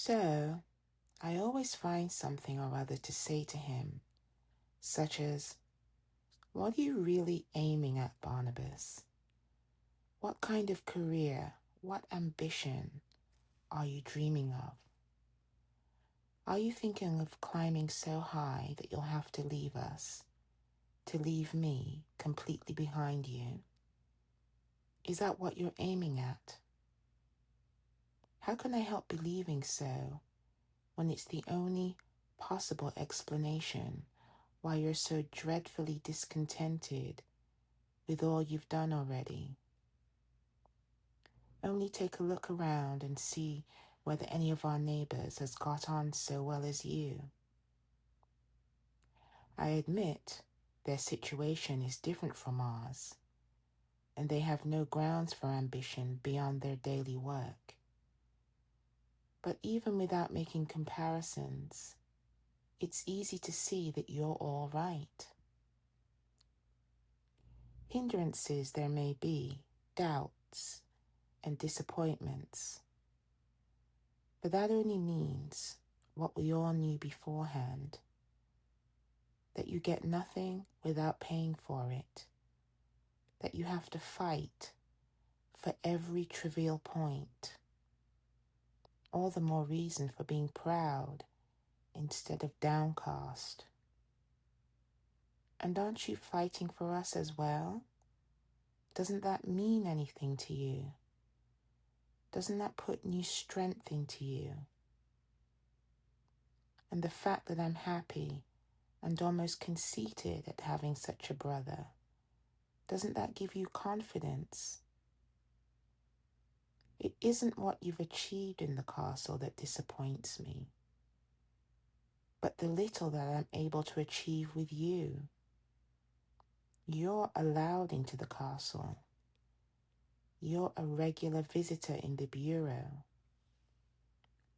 So, I always find something or other to say to him, such as, "What are you really aiming at, Barnabas? What kind of career, what ambition are you dreaming of? Are you thinking of climbing so high that you'll have to leave us, to leave me completely behind you? Is that what you're aiming at? How can I help believing so when it's the only possible explanation why you're so dreadfully discontented with all you've done already? Only take a look around and see whether any of our neighbors has got on so well as you. I admit their situation is different from ours, and they have no grounds for ambition beyond their daily work. But even without making comparisons, it's easy to see that you're all right. Hindrances there may be, doubts and disappointments, but that only means what we all knew beforehand, that you get nothing without paying for it, that you have to fight for every trivial point. All the more reason for being proud instead of downcast. And aren't you fighting for us as well? Doesn't that mean anything to you? Doesn't that put new strength into you? And the fact that I'm happy and almost conceited at having such a brother, doesn't that give you confidence? It isn't what you've achieved in the castle that disappoints me, but the little that I'm able to achieve with you. You're allowed into the castle. You're a regular visitor in the bureau.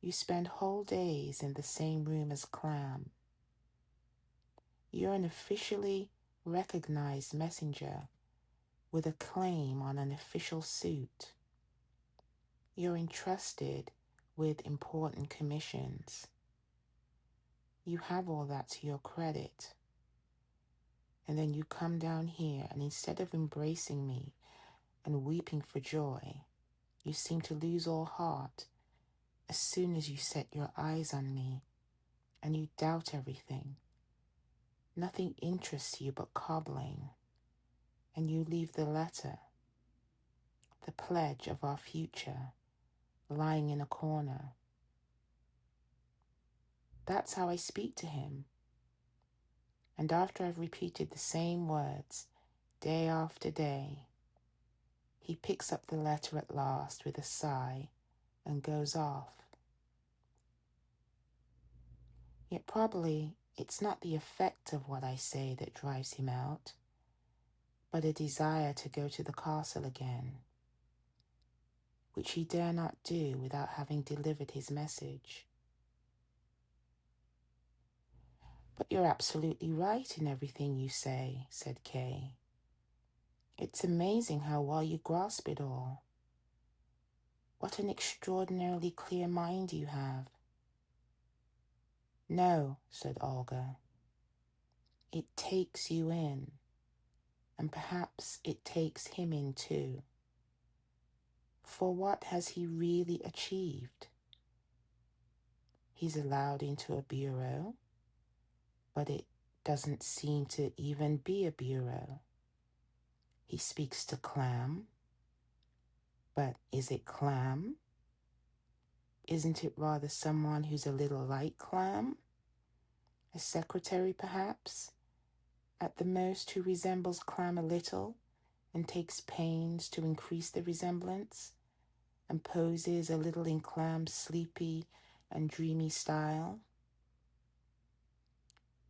You spend whole days in the same room as Clam. You're an officially recognized messenger with a claim on an official suit. You're entrusted with important commissions. You have all that to your credit. And then you come down here, and instead of embracing me and weeping for joy, you seem to lose all heart as soon as you set your eyes on me, and you doubt everything. Nothing interests you but cobbling, and you leave the letter, the pledge of our future, lying in a corner. That's how I speak to him. And after I've repeated the same words day after day, he picks up the letter at last with a sigh and goes off. Yet probably it's not the effect of what I say that drives him out, but a desire to go to the castle again, which he dare not do without having delivered his message. "But you're absolutely right in everything you say," said Kay. "It's amazing how well you grasp it all. What an extraordinarily clear mind you have." "No," said Olga. "It takes you in, and perhaps it takes him in too. For what has he really achieved? He's allowed into a bureau, but it doesn't seem to even be a bureau. He speaks to Clam, but is it Clam? Isn't it rather someone who's a little like Clam? A secretary, perhaps? At the most, who resembles Clam a little and takes pains to increase the resemblance and poses a little in Clam's sleepy and dreamy style?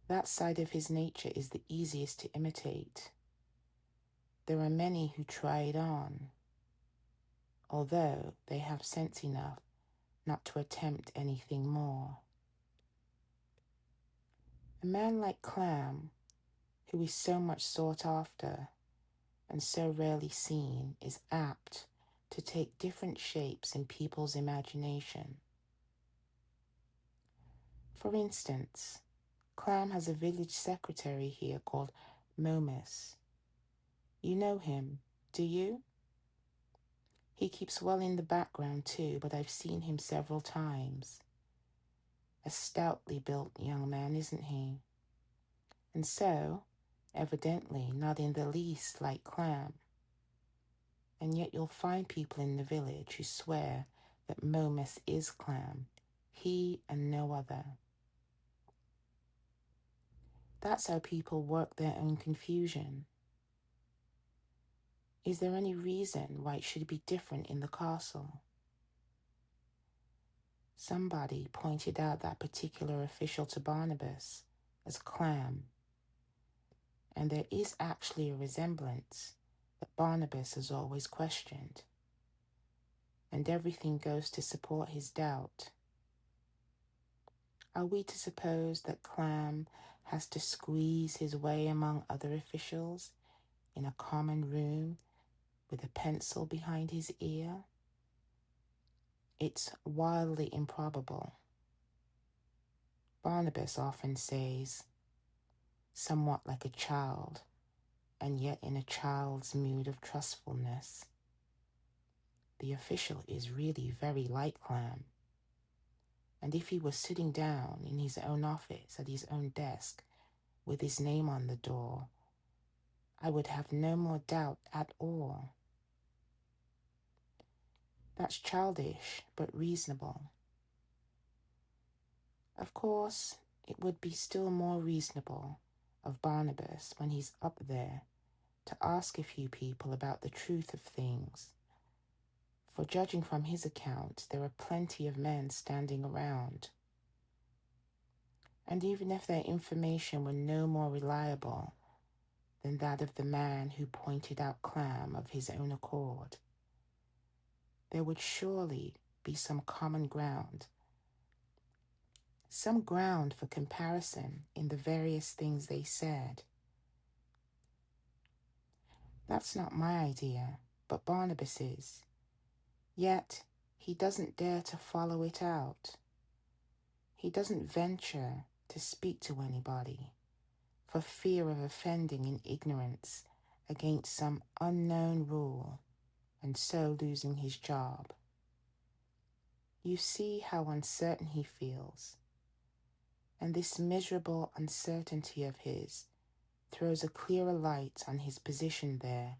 That side of his nature is the easiest to imitate. There are many who try it on, although they have sense enough not to attempt anything more. A man like Clam, who is so much sought after and so rarely seen, is apt to take different shapes in people's imagination. For instance, Clam has a village secretary here called Momus. You know him, do you? He keeps well in the background too, but I've seen him several times. A stoutly built young man, isn't he? And so, evidently not in the least like Clam. And yet you'll find people in the village who swear that Momus is Clam, he and no other. That's how people work their own confusion. Is there any reason why it should be different in the castle? Somebody pointed out that particular official to Barnabas as Clam, and there is actually a resemblance that Barnabas has always questioned, and everything goes to support his doubt. Are we to suppose that Clam has to squeeze his way among other officials in a common room with a pencil behind his ear? It's wildly improbable. Barnabas often says, somewhat like a child, and yet in a child's mood of trustfulness. The official is really very like Clam, and if he was sitting down in his own office at his own desk with his name on the door, I would have no more doubt at all. That's childish, but reasonable. Of course, it would be still more reasonable of Barnabas when he's up there to ask a few people about the truth of things. For judging from his account, there are plenty of men standing around. And even if their information were no more reliable than that of the man who pointed out Clam of his own accord, there would surely be some common ground, some ground for comparison in the various things they said. That's not my idea, but Barnabas's. Yet he doesn't dare to follow it out. He doesn't venture to speak to anybody for fear of offending in ignorance against some unknown rule and so losing his job. You see how uncertain he feels, and this miserable uncertainty of his throws a clearer light on his position there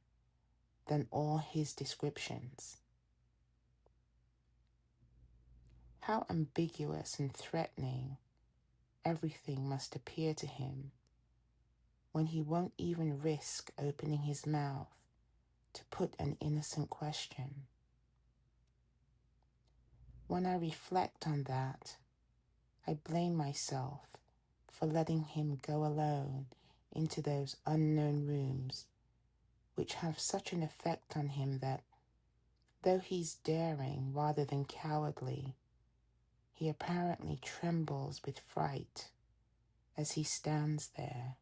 than all his descriptions. How ambiguous and threatening everything must appear to him when he won't even risk opening his mouth to put an innocent question. When I reflect on that, I blame myself for letting him go alone into those unknown rooms, which have such an effect on him that, though he's daring rather than cowardly, he apparently trembles with fright as he stands there.